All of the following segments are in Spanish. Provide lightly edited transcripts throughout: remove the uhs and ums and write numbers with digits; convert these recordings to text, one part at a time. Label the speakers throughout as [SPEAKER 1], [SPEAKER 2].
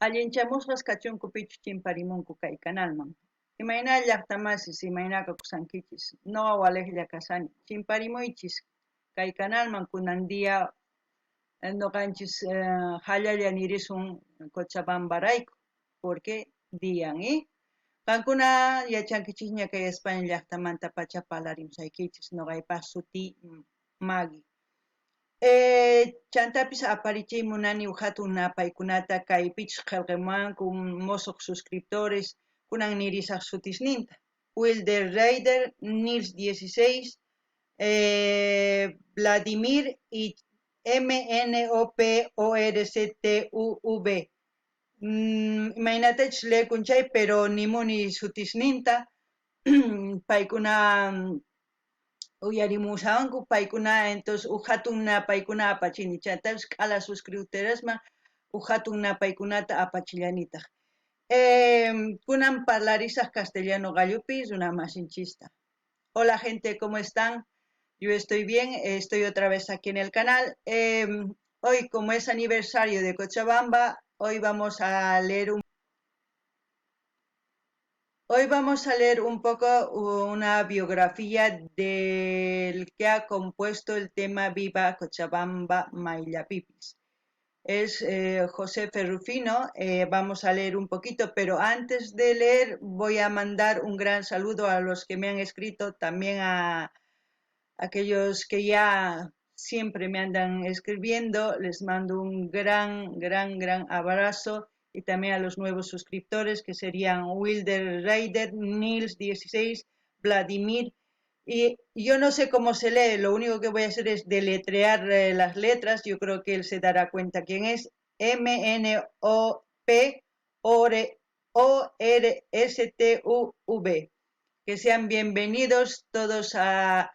[SPEAKER 1] Allinchamusqas kachunkupichu chimparimunku kay kanalman. Imayna llaqtamasis imaynaqa kusankichis. Noqa waliqlla kasani. Chimparimuychis kay kanalman kunan día noqanchis hallalla nirisun Cochabambarayku. Porque diyan qankuna yachankichisña kay España llaqtamanta pacha parlarimsaykichis noqaypaq suti Maggie. Chantapis aparichiy munani hatun paykunata kay pichis qillqamanku mosuq suscriptores kunan nirisaq sutisninta Wilder Raider, Nils 16, Vladimir y MNOPORZTUV. Imaynatachis leekunchay pero nimuni sutisninta paykuna uyarimushanku paykuna entonces hatun paykuna apachini chatapish k'ala suscriptoresman hatun paykunata apachillanitaq. Kunan parlarisaq castellano gallupi runa masinchista. Hola gente, ¿cómo están? Yo estoy bien, estoy otra vez aquí en el canal. Hoy, como es aniversario de Cochabamba, hoy vamos a leer un poco una biografía del que ha compuesto el tema Viva Cochabamba Mayllapipis. Es José Ferrufino. Vamos a leer un poquito, pero antes de leer voy a mandar un gran saludo a los que me han escrito, también a aquellos que ya siempre me andan escribiendo. Les mando un gran abrazo, y también a los nuevos suscriptores que serían Wilder Raider, Nils 16, Vladimir. Y yo no sé cómo se lee, lo único que voy a hacer es deletrear las letras. Yo creo que él se dará cuenta quién es. MNOPORSTUV. Que sean bienvenidos todos a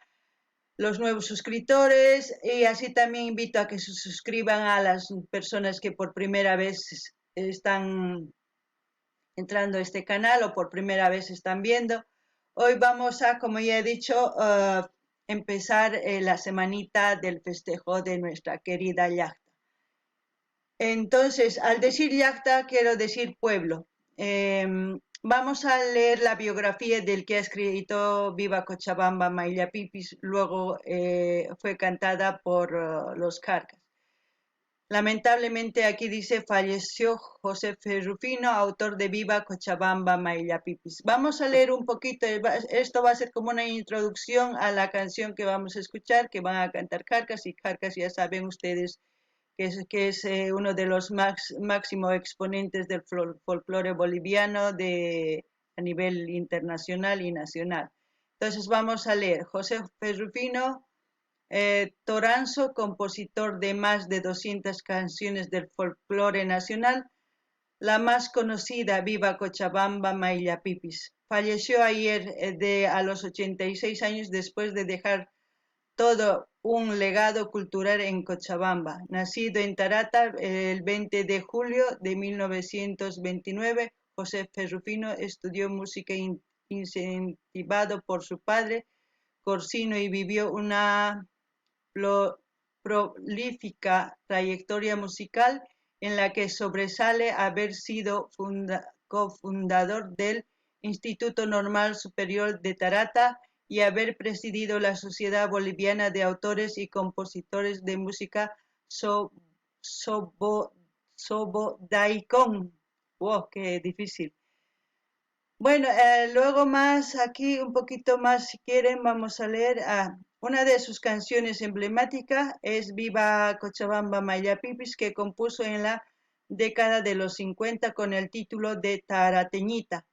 [SPEAKER 1] los nuevos suscriptores, y así también invito a que se suscriban a las personas que por primera vez están entrando a este canal o por primera vez están viendo. Hoy vamos a, como ya he dicho, empezar la semanita del festejo de nuestra querida Llacta. Entonces, al decir Llacta quiero decir pueblo. Vamos a leer la biografía del que ha escrito Viva Cochabamba Mayllapipis, luego fue cantada por los Carcas. Lamentablemente aquí dice falleció José Ferrufino, autor de Viva Cochabamba Mayllapipis. Vamos a leer un poquito, esto va a ser como una introducción a la canción que vamos a escuchar, que van a cantar Carcas, y Carcas ya saben ustedes que es uno de los máximos exponentes del folclore boliviano a nivel internacional y nacional. Entonces vamos a leer. José Ferrufino Toranzo, compositor de más de 200 canciones del folclore nacional, la más conocida, Viva Cochabamba Mayllapipis. Falleció ayer a los 86 años después de dejar todo un legado cultural en Cochabamba. Nacido en Tarata el 20 de julio de 1929, José Ferrufino estudió música incentivado por su padre Corsino y vivió una prolífica trayectoria musical en la que sobresale haber sido cofundador del Instituto Normal Superior de Tarata y haber presidido la Sociedad Boliviana de Autores y Compositores de Música Sobodaicón. ¡Wow! ¡Qué difícil! Bueno, luego más, aquí un poquito más, si quieren, vamos a leer. Una de sus canciones emblemáticas es Viva Cochabamba Mayllapipis, que compuso en la década de los 50 con el título de Tarateñita.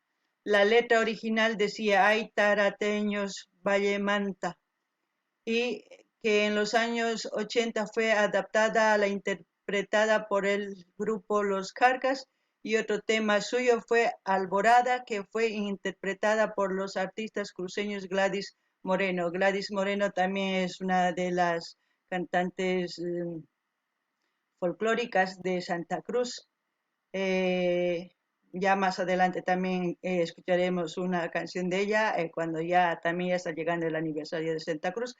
[SPEAKER 1] La letra original decía, ay tarateños, Valle Manta, y que en los años 80 fue adaptada a la interpretada por el grupo Los Carcas, y otro tema suyo fue Alborada, que fue interpretada por los artistas cruceños Gladys Moreno. Gladys Moreno también es una de las cantantes folclóricas de Santa Cruz. Ya más adelante también escucharemos una canción de ella, cuando ya también está llegando el aniversario de Santa Cruz.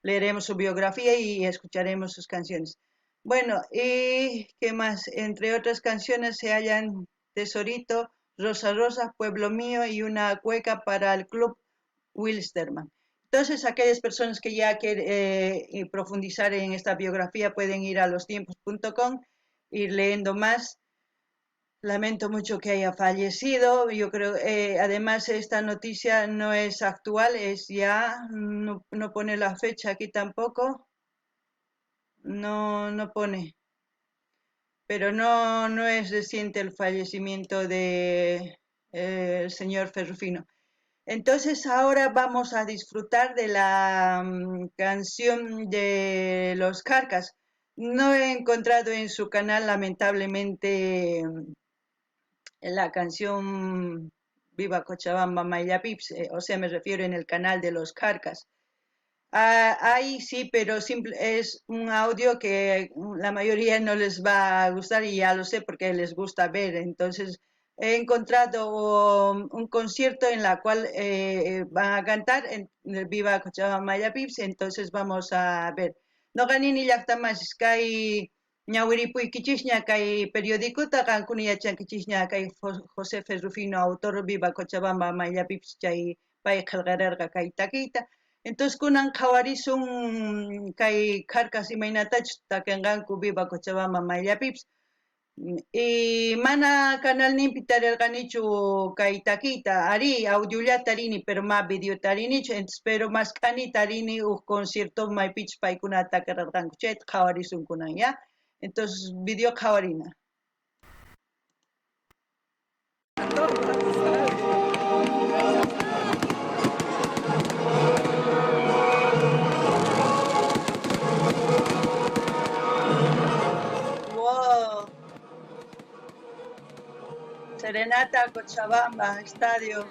[SPEAKER 1] Leeremos su biografía y escucharemos sus canciones. Bueno, y qué más, entre otras canciones se hallan Tesorito, Rosa Rosa, Pueblo Mío y una cueca para el Club Wilstermann. Entonces, aquellas personas que ya quieren profundizar en esta biografía pueden ir a lostiempos.com, ir leyendo más. Lamento mucho que haya fallecido. Yo creo, además, esta noticia no es actual, es ya, no pone la fecha aquí tampoco, no pone, pero no es reciente el fallecimiento de el señor Ferrufino. Entonces ahora vamos a disfrutar de la canción de los Carcas. No he encontrado en su canal, lamentablemente, la canción Viva Cochabamba Mayla Pips, o sea, me refiero en el canal de los Carcas. Ahí sí, pero es un audio que la mayoría no les va a gustar y ya lo sé porque les gusta ver. Entonces, he encontrado un concierto en la cual van a cantar en el Viva Cochabamba Maya Pips, entonces vamos a ver. No ganini llaqtamas kay ñawiripuy kichishña kay periódicota qankuna yachankichishña kay José Ferrufino autor Viva Cochabamba Maya Pips chay pay qillqararqa kay taquita. Entonces, kunan qhawarisun kay Carcas imaynatachu takinqanku Viva Cochabamba mayllapipas. Y mana canalninpi tarirqanichu kay taquita, ari audiollata tarini, pero más video tarinichu, entonces, pero más kani tarini concierto maypichu paykuna takararqanku, chayta qhawarisun kunan, ya. Entonces, video qhawarina. Wow. Serenata Cochabamba, Estadio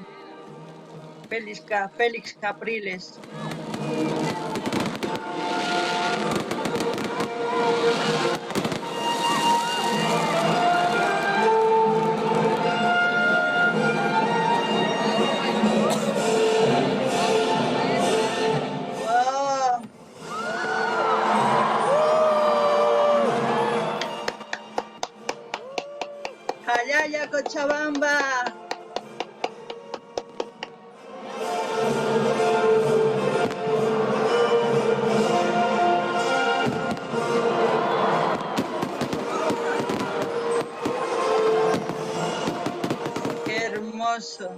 [SPEAKER 1] Félix Capriles. Wow. Jalaya Cochabamba. Qué hermoso.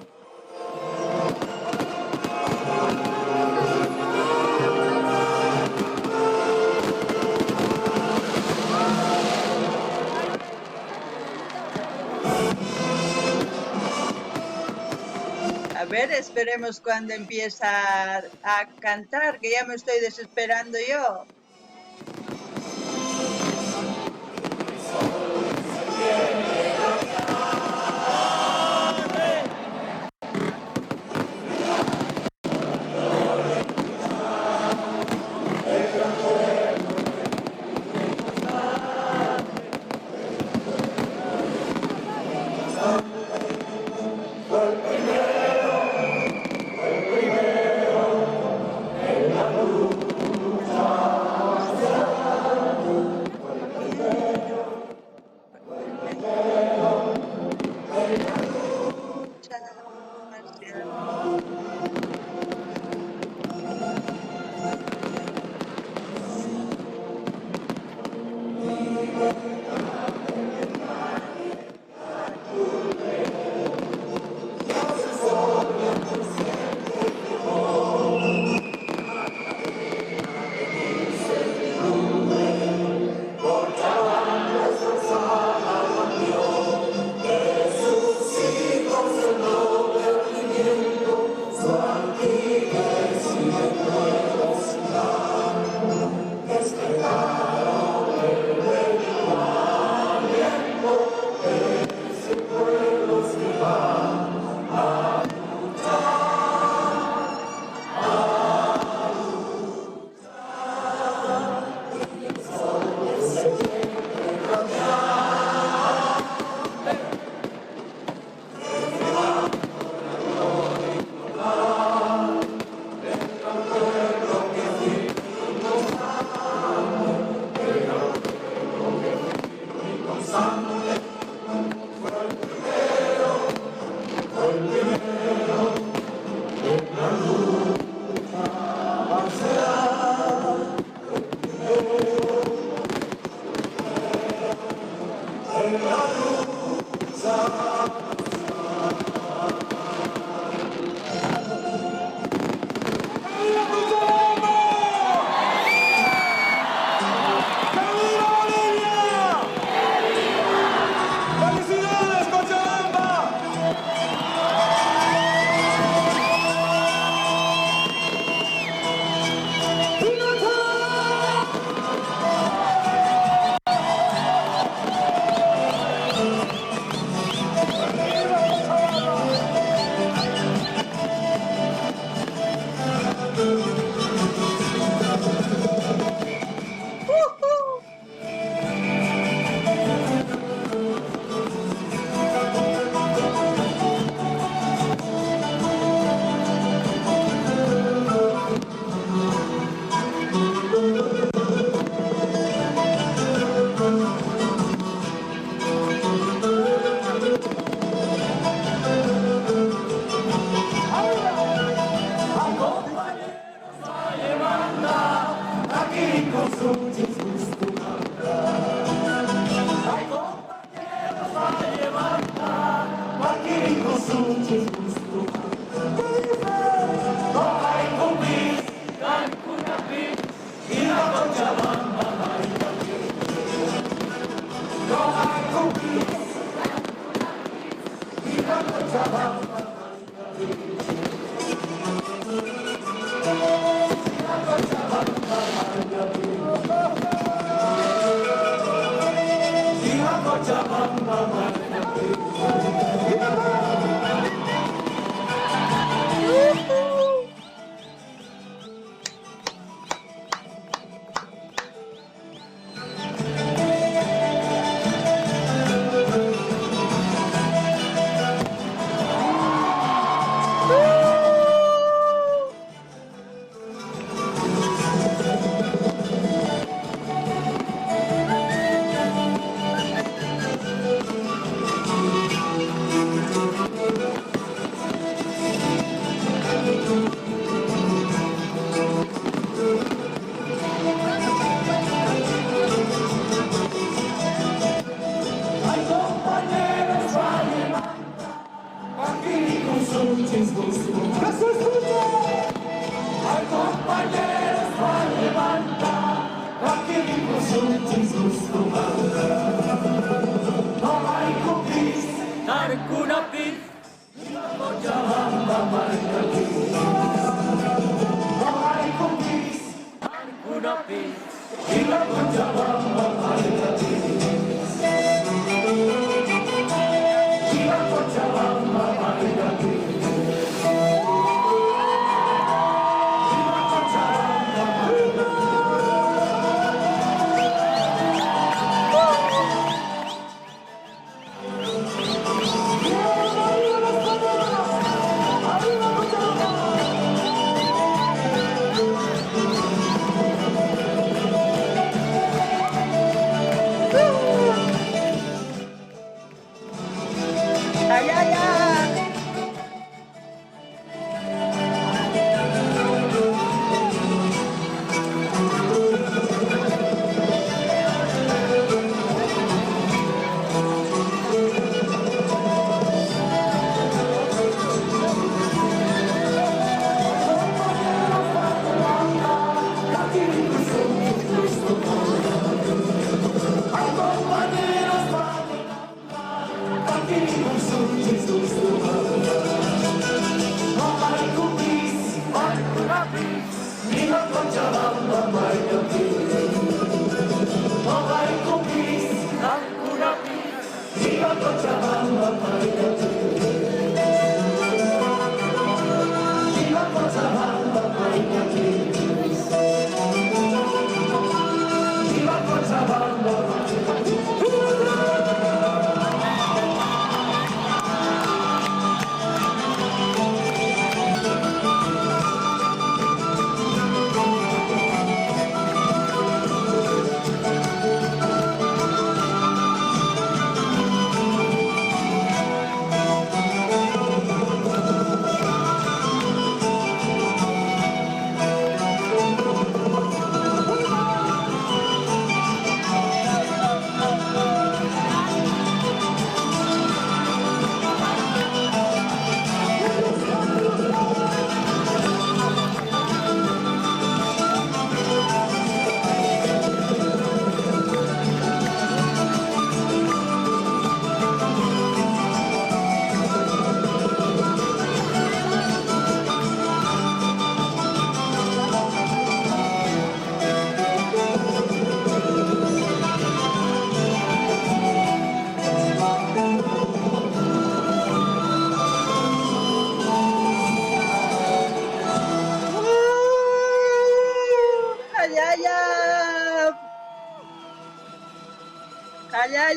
[SPEAKER 1] A ver, esperemos cuando empieza a cantar, que ya me estoy desesperando yo.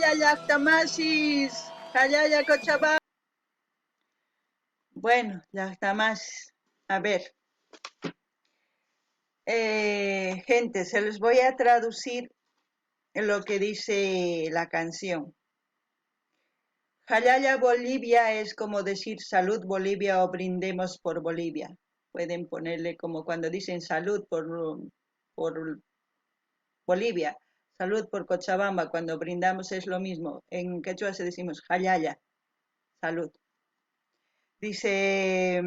[SPEAKER 1] Jayaya llaqtamasis, Jayaya Cochabamba. Bueno, llaqtamasis. A ver, gente, se los voy a traducir lo que dice la canción. Jayaya Bolivia es como decir salud Bolivia o brindemos por Bolivia. Pueden ponerle como cuando dicen salud por Bolivia, salud por Cochabamba, cuando brindamos es lo mismo. En quechua se decimos Jayaya, salud. Dice,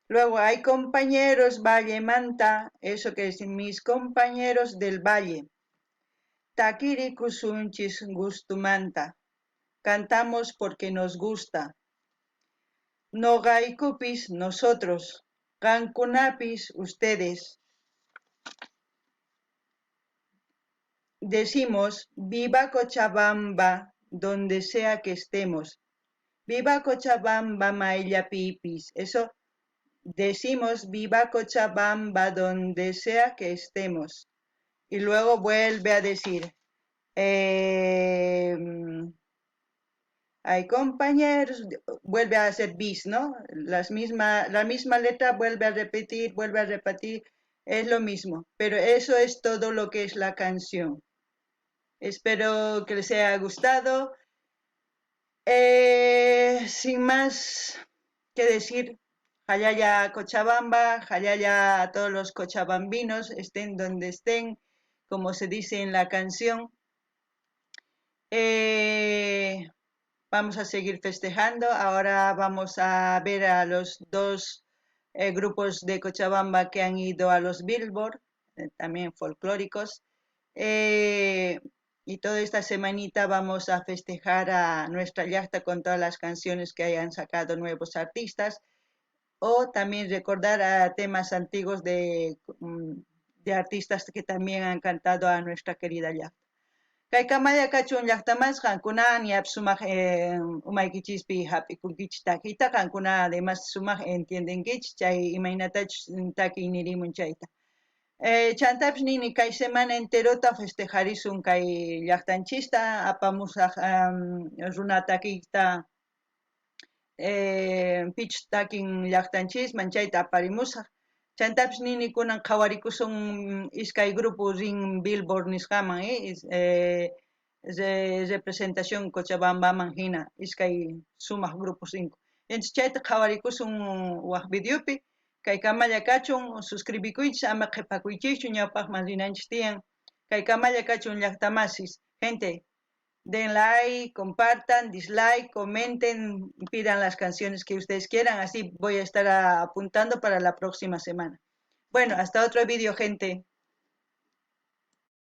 [SPEAKER 1] luego hay compañeros Valle Manta, eso que es mis compañeros del Valle. Takiri kusunchis gustumanta, cantamos porque nos gusta. Nogaikupis, nosotros. Gankunapis, ustedes. Decimos, viva Cochabamba, donde sea que estemos. Viva Cochabamba, Maillapipis. Eso decimos, viva Cochabamba, donde sea que estemos. Y luego vuelve a decir, hay compañeros, vuelve a hacer bis, ¿no? La misma letra vuelve a repetir, es lo mismo. Pero eso es todo lo que es la canción. Espero que les haya gustado. Sin más que decir, Jayaya Cochabamba, Jayaya a todos los cochabambinos, estén donde estén, como se dice en la canción. Vamos a seguir festejando. Ahora vamos a ver a los dos grupos de Cochabamba que han ido a los Billboard, también folclóricos. Y toda esta semanita vamos a festejar a nuestra yacta con todas las canciones que hayan sacado nuevos artistas, o también recordar a temas antiguos de artistas que también han cantado a nuestra querida yacta. Kay kamaya kachun llaqtamasqa kunan yap sumaq umaykichispi hap'ikunkichis takiyta qankuna además sumaq entiendenkichis chay imaynatachus takiy nirimun chayta. Chantapish nini kay semana enterota festejarisun kay llaqtanchista apamusaq runa takiyta pichus takin llaqtanchisman chayta aparimusaq. Chantapish ninikunan qhawarikusun iskay grupo rin Billboard nisqaman, representación Cochabambaman hina iskay sumaq grupo 5. Entonces chayta qhawarikusun waq videopi, kay kamalla kachun, suscribikuychis ama qhipakuychikchu ñawpaqman rinanchis tiyan. Kay kamalla kachun llaqtamasis. Gente, den like, compartan, dislike, comenten, pidan las canciones que ustedes quieran, así voy a estar apuntando para la próxima semana. Bueno, hasta otro vídeo, gente.